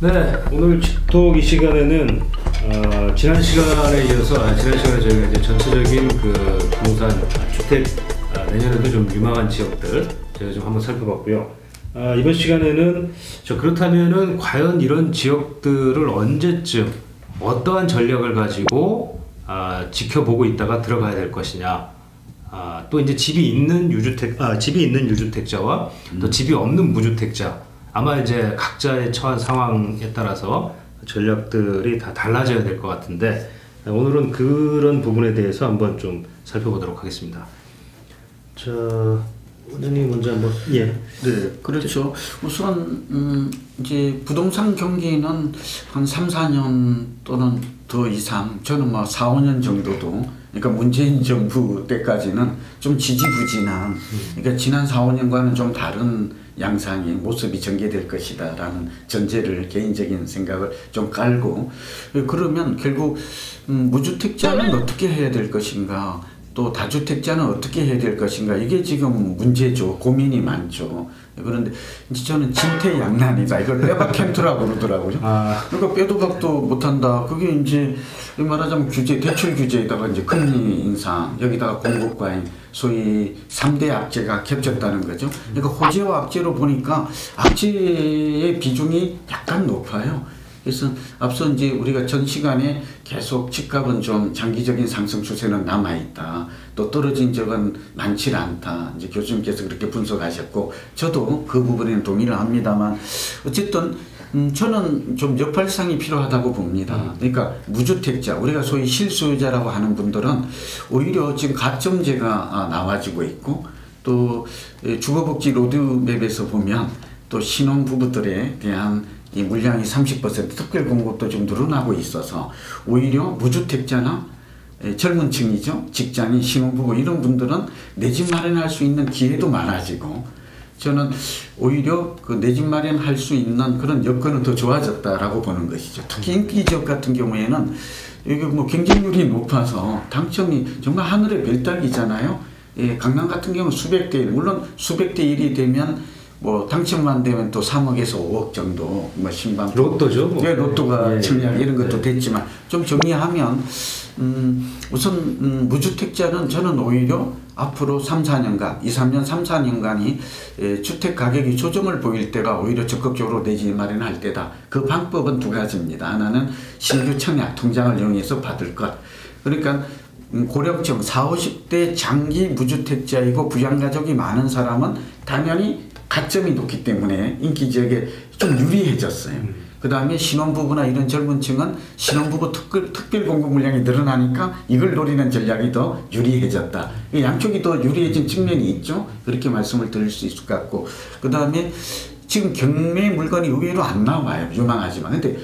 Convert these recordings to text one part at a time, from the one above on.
네, 오늘 직톡 이 시간에는 지난 시간에 이어서 지난 시간에 저희가 이제 전체적인 그 부동산 주택 내년에도 좀 유망한 지역들 제가 좀 한번 살펴봤고요. 이번 시간에는 그렇다면은 과연 이런 지역들을 언제쯤 어떠한 전략을 가지고 지켜보고 있다가 들어가야 될 것이냐. 또 이제 집이 있는 유주택자와 또 집이 없는 무주택자. 아마 이제 각자의 처한 상황에 따라서 전략들이 다 달라져야 될 것 같은데 오늘은 그런 부분에 대해서 한번 좀 살펴보도록 하겠습니다. 원장님 먼저 한번. 예. 네, 그렇죠. 우선 이제 부동산 경기는 한 3, 4년 또는 더 이상, 저는 뭐 4, 5년 정도도, 그러니까 문재인 정부 때까지는 좀 지지부진한, 그러니까 지난 4, 5년과는 좀 다른 양상의 모습이 전개될 것이다 라는 전제를, 개인적인 생각을 좀 깔고, 그러면 결국 무주택자는 어떻게 해야 될 것인가, 또 다주택자는 어떻게 해야 될 것인가, 이게 지금 문제죠. 고민이 많죠. 그런데 이제 저는 진퇴양난이다, 이걸 레바켄트라고 그러더라고요. 그러니까 빼도 박도 못한다. 그게 이제 말하자면 규제, 대출 규제에다가 이제 금리 인상, 여기다가 공급 과잉, 소위 3대 악재가 겹쳤다는 거죠. 그러니까 호재와 악재로 보니까 악재의 비중이 약간 높아요. 그래서 앞서 이제 우리가 전 시간에 계속 집값은 좀 장기적인 상승 추세는 남아있다. 또 떨어진 적은 많지 않다. 이제 교수님께서 그렇게 분석하셨고, 저도 그 부분에는 동의를 합니다만, 어쨌든, 저는 좀 역발상이 필요하다고 봅니다. 그러니까 무주택자, 우리가 소위 실수요자라고 하는 분들은 오히려 지금 가점제가 나와지고 있고, 또 주거복지 로드맵에서 보면 또 신혼부부들에 대한 이 물량이 30% 특별 공급도 좀 늘어나고 있어서 오히려 무주택자나 젊은 층이죠. 직장인, 신혼부부 이런 분들은 내 집 마련할 수 있는 기회도 많아지고, 저는 오히려 그 내 집 마련할 수 있는 그런 여건은 더 좋아졌다라고 보는 것이죠. 특히 인기 지역 같은 경우에는 이게 뭐 경쟁률이 높아서 당첨이 정말 하늘의 별따기잖아요. 예, 강남 같은 경우는 수백 대 1, 물론 수백 대 1이 되면 뭐 당첨만 되면 또 3억에서 5억 정도 뭐 신방 로또죠. 뭐. 네, 로또가 청약 이런 것도 네. 됐지만 좀 정리하면 우선 무주택자는 저는 오히려 앞으로 3, 4년간 2, 3년, 3, 4년간이 주택 가격이 조정을 보일 때가 오히려 적극적으로 내 집 마련할 때다. 그 방법은 두 가지입니다. 하나는 신규 청약 통장을 이용해서 받을 것. 그러니까 고령층 40, 50대 장기 무주택자이고 부양가족이 많은 사람은 당연히 가점이 높기 때문에 인기 지역에 좀 유리해졌어요. 그 다음에 신혼부부나 이런 젊은 층은 신혼부부 특별 공급 물량이 늘어나니까 이걸 노리는 전략이 더 유리해졌다. 양쪽이 더 유리해진 측면이 있죠. 그렇게 말씀을 드릴 수 있을 것 같고, 그 다음에 지금 경매 물건이 의외로 안 나와요. 유망하지만. 근데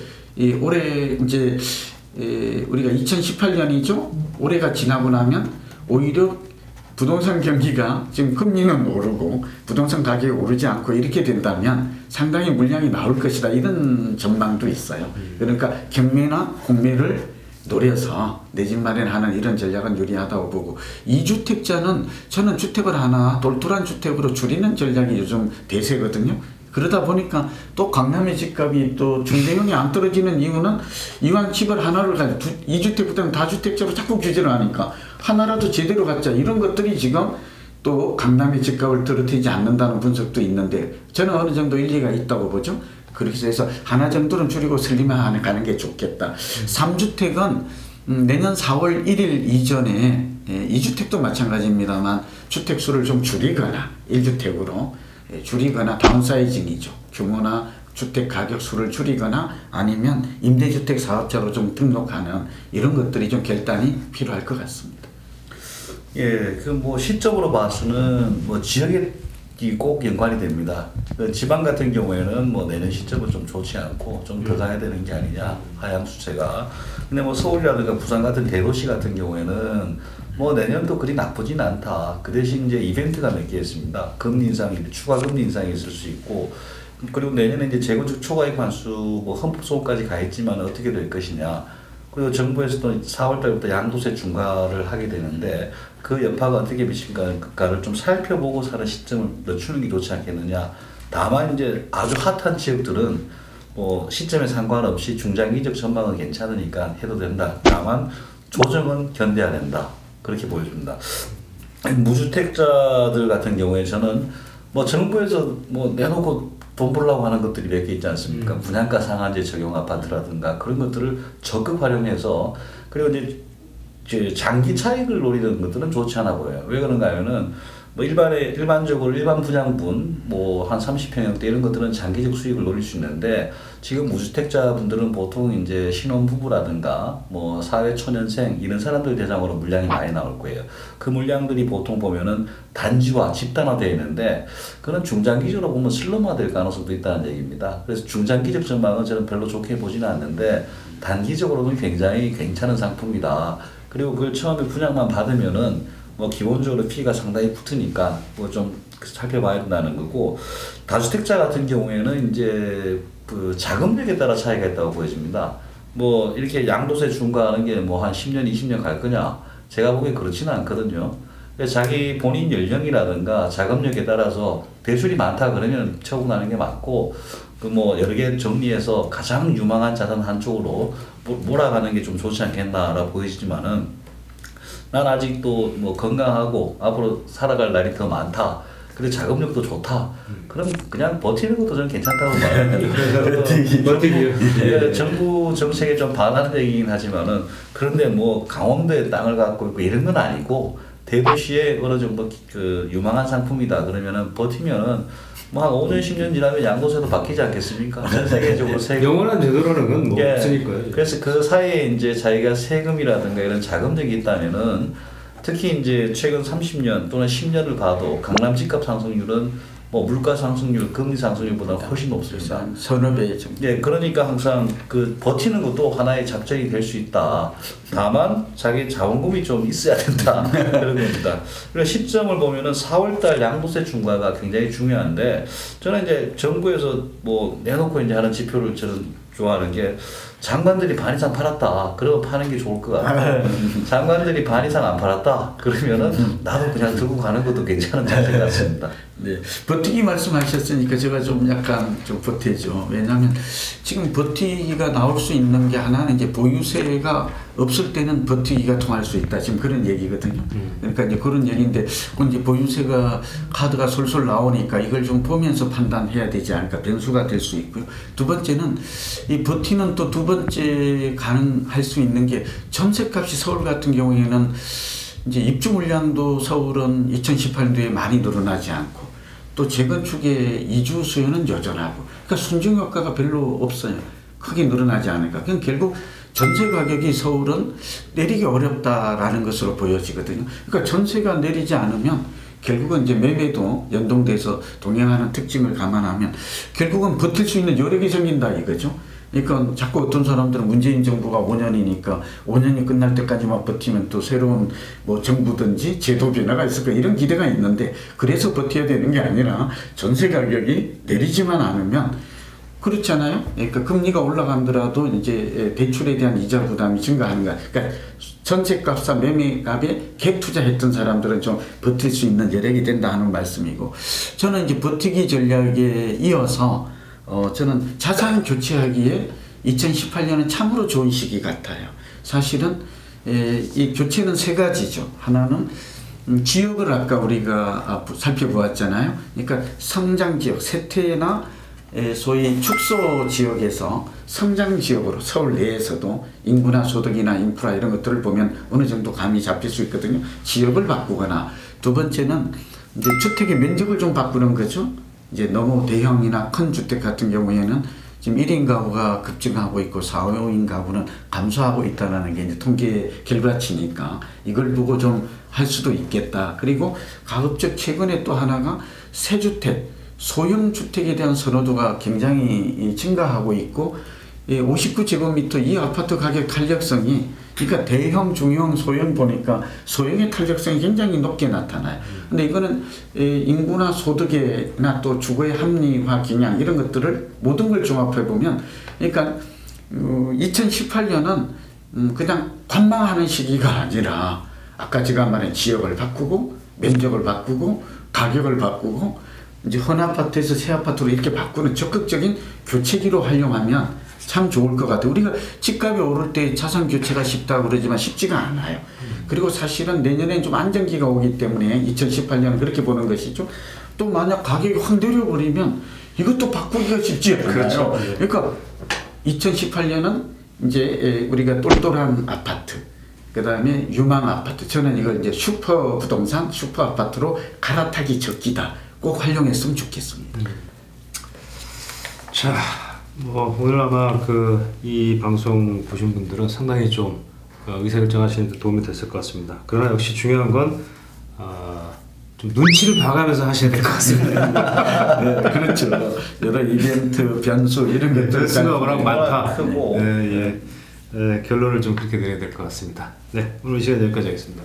올해 이제 우리가 2018년이죠. 올해가 지나고 나면 오히려 부동산 경기가 지금 금리는 오르고 부동산 가격이 오르지 않고 이렇게 된다면 상당히 물량이 나올 것이다, 이런 전망도 있어요. 그러니까 경매나 공매를 노려서 내 집 마련하는 이런 전략은 유리하다고 보고, 2주택자는 저는 주택을 하나 똘똘한 주택으로 줄이는 전략이 요즘 대세거든요. 그러다 보니까 또 강남의 집값이 또 중대형이 안 떨어지는 이유는 이왕 집을 하나를 가지고 2주택보다는 다주택자로 자꾸 규제를 하니까 하나라도 제대로 갖자, 이런 것들이 지금 또 강남의 집값을 떨어뜨리지 않는다는 분석도 있는데, 저는 어느 정도 일리가 있다고 보죠. 그렇게 해서 하나 정도는 줄이고 슬림화 가는 게 좋겠다. 3주택은 내년 4월 1일 이전에 2주택도 마찬가지입니다만 주택수를 좀 줄이거나 1주택으로 줄이거나 다운사이징이죠. 규모나 주택 가격 수를 줄이거나 아니면 임대주택 사업자로 좀 등록하는 이런 것들이 좀 결단이 필요할 것 같습니다. 예, 그 뭐 시점으로 봐서는 뭐 지역이 꼭 연관이 됩니다. 그 지방 같은 경우에는 뭐 내년 시점은 좀 좋지 않고 좀 더 가야 되는 게 아니냐, 하향 추세가. 근데 뭐 서울이라든가 부산 같은 대도시 같은 경우에는 뭐 내년도 그리 나쁘진 않다. 그 대신 이제 이벤트가 몇 개 있습니다. 금리 인상이, 추가 금리 인상이 있을 수 있고, 그리고 내년에 이제 재건축 초과이익 환수 뭐 헌법 소원까지 가 있지만 어떻게 될 것이냐. 그리고 정부에서도 4월 달부터 양도세 중과를 하게 되는데 그 여파가 어떻게 미칠까를 좀 살펴보고 사는 시점을 늦추는 게 좋지 않겠느냐. 다만 이제 아주 핫한 지역들은 시점에 상관없이 중장기적 전망은 괜찮으니까 해도 된다. 다만 조정은 견뎌야 된다. 그렇게 보여줍니다. 무주택자들 같은 경우에 저는 뭐 정부에서 뭐 내놓고 돈 벌려고 하는 것들이 몇 개 있지 않습니까? 분양가 상한제 적용 아파트라든가 그런 것들을 적극 활용해서 그리고 이제 장기 차익을 노리는 것들은 좋지 않아 보여요. 왜 그런가 하면은 뭐 일반적으로 일반 분양분 뭐 한 30평형대 이런 것들은 장기적 수익을 노릴 수 있는데 지금 무주택자분들은 보통 이제 신혼부부라든가 뭐 사회초년생 이런 사람들 대상으로 물량이 많이 나올 거예요. 그 물량들이 보통 보면은 단지화, 집단화되어 있는데 그런 중장기적으로 보면 슬럼화될 가능성도 있다는 얘기입니다. 그래서 중장기적 전망은 저는 별로 좋게 보지는 않는데 단기적으로는 굉장히 괜찮은 상품이다. 그리고 그걸 처음에 분양만 받으면은 뭐 기본적으로 피가 상당히 붙으니까 뭐 좀 살펴봐야 된다는 거고 다주택자 같은 경우에는 이제 그 자금력에 따라 차이가 있다고 보여집니다. 뭐 이렇게 양도세 중과하는 게 뭐 한 10년, 20년 갈 거냐? 제가 보기엔 그렇지는 않거든요. 자기 본인 연령이라든가 자금력에 따라서 대출이 많다 그러면 처분하는 게 맞고 그 뭐 여러 개 정리해서 가장 유망한 자산 한쪽으로 몰아가는 게 좀 좋지 않겠나라고 보이지만은 난 아직도 뭐 건강하고 앞으로 살아갈 날이 더 많다. 그리고 자금력도 좋다. 그럼 그냥 버티는 것도 저는 괜찮다고 봐요. 버티기요. 정부 정책에 좀 반환되긴 하지만은 그런데 뭐 강원도에 땅을 갖고 있고 이런 건 아니고 대도시에 어느 정도 그 유망한 상품이다 그러면은 버티면은 뭐 한 5년 10년 지나면 양도세도 바뀌지 않겠습니까? 전 세계적으로 세금 영원한 제도라는 건 뭐 없으니까요. 그래서 그 사이에 이제 자기가 세금이라든가 이런 자금력이 있다면은 특히 이제 최근 30년 또는 10년을 봐도 강남 집값 상승률은 뭐 물가 상승률, 금리 상승률보다 훨씬 높습니다. 서너 배 정도. 예, 그러니까 항상 그 버티는 것도 하나의 작전이 될 수 있다. 다만 자기 자원금이 좀 있어야 된다. 그런 겁니다. 그래서 시점을 보면은 4월달 양도세 중과가 굉장히 중요한데 저는 이제 정부에서 뭐 내놓고 이제 하는 지표를 저는 좋아하는 게 장관들이 반 이상 팔았다. 그러면 파는 게 좋을 것 같아요. 장관들이 반 이상 안 팔았다. 그러면은 나도 그냥 들고 가는 것도 괜찮은 자세 같습니다. 네, 버티기 말씀하셨으니까 제가 좀 약간 좀 보태죠. 왜냐하면 지금 버티기가 나올 수 있는 게 하나는 이제 보유세가 없을 때는 버티기가 통할 수 있다. 지금 그런 얘기거든요. 그러니까 이제 그런 얘기인데 이제 보유세가 카드가 솔솔 나오니까 이걸 좀 보면서 판단해야 되지 않을까. 변수가 될 수 있고요. 두 번째는 이 버티는 또 두 번째 가능할 수 있는 게 전세값이 서울 같은 경우에는 이제 입주 물량도 서울은 2018년도에 많이 늘어나지 않고 또 재건축의 이주 수요는 여전하고 그러니까 순증 효과가 별로 없어요. 크게 늘어나지 않으니까 그냥 결국 전세 가격이 서울은 내리기 어렵다라는 것으로 보여지거든요. 그러니까 전세가 내리지 않으면 결국은 이제 매매도 연동돼서 동행하는 특징을 감안하면 결국은 버틸 수 있는 여력이 생긴다 이거죠. 그러니까 자꾸 어떤 사람들은 문재인 정부가 5년이니까 5년이 끝날 때까지만 버티면 또 새로운 뭐 정부든지 제도 변화가 있을 까 이런 기대가 있는데 그래서 버텨야 되는 게 아니라 전세 가격이 내리지만 않으면 그렇잖아요. 그러니까 금리가 올라가더라도 이제 대출에 대한 이자 부담이 증가하는 거야. 그러니까 전세값과 매매값에 갭 투자했던 사람들은 좀 버틸 수 있는 여력이 된다 하는 말씀이고 저는 이제 버티기 전략에 이어서 저는 자산 교체하기에 2018년은 참으로 좋은 시기 같아요. 사실은 이 교체는 세 가지죠. 하나는 지역을 아까 우리가 살펴보았잖아요. 그러니까 성장지역, 세태나 소위 축소 지역에서 성장지역으로 서울 내에서도 인구나 소득이나 인프라 이런 것들을 보면 어느 정도 감이 잡힐 수 있거든요. 지역을 바꾸거나 두 번째는 이제 주택의 면적을 좀 바꾸는 거죠. 이제 너무 대형이나 큰 주택 같은 경우에는 지금 1인 가구가 급증하고 있고 4, 5인 가구는 감소하고 있다는 게 이제 통계 결과치니까 이걸 보고 좀 할 수도 있겠다. 그리고 가급적 최근에 또 하나가 새주택, 소형 주택에 대한 선호도가 굉장히 증가하고 있고 59제곱미터 이 아파트 가격 탄력성이 그러니까 대형, 중형, 소형 보니까 소형의 탄력성이 굉장히 높게 나타나요. 근데 이거는 인구나 소득이나 또 주거의 합리화 경향 이런 것들을 모든 걸 종합해 보면 그러니까 2018년은 그냥 관망하는 시기가 아니라 아까 제가 말한 지역을 바꾸고 면적을 바꾸고 가격을 바꾸고 이제 헌 아파트에서 새 아파트로 이렇게 바꾸는 적극적인 교체기로 활용하면 참 좋을 것 같아요. 우리가 집값이 오를 때 자산 교체가 쉽다고 그러지만 쉽지가 않아요. 그리고 사실은 내년엔 좀 안정기가 오기 때문에 2018년은 그렇게 보는 것이죠. 또 만약 가격이 확 내려버리면 이것도 바꾸기가 쉽지 않아요. 그렇죠. 그러니까 2018년은 이제 우리가 똘똘한 아파트, 그 다음에 유망 아파트, 저는 이걸 이제 슈퍼 부동산, 슈퍼 아파트로 갈아타기 적기다. 꼭 활용했으면 좋겠습니다. 자, 뭐 오늘 아마 이 방송 보신 분들은 상당히 좀 의사결정하시는 데 도움이 됐을 것 같습니다. 그러나 역시 중요한 건 좀 눈치를 봐가면서 하셔야 될 것 같습니다. 네, 그렇죠. 여러 이벤트, 변수 이런 것들 변수가 워낙 많다. 크고. 결론을 좀 그렇게 내려야 될 것 같습니다. 네, 오늘 이 시간 여기까지 하겠습니다.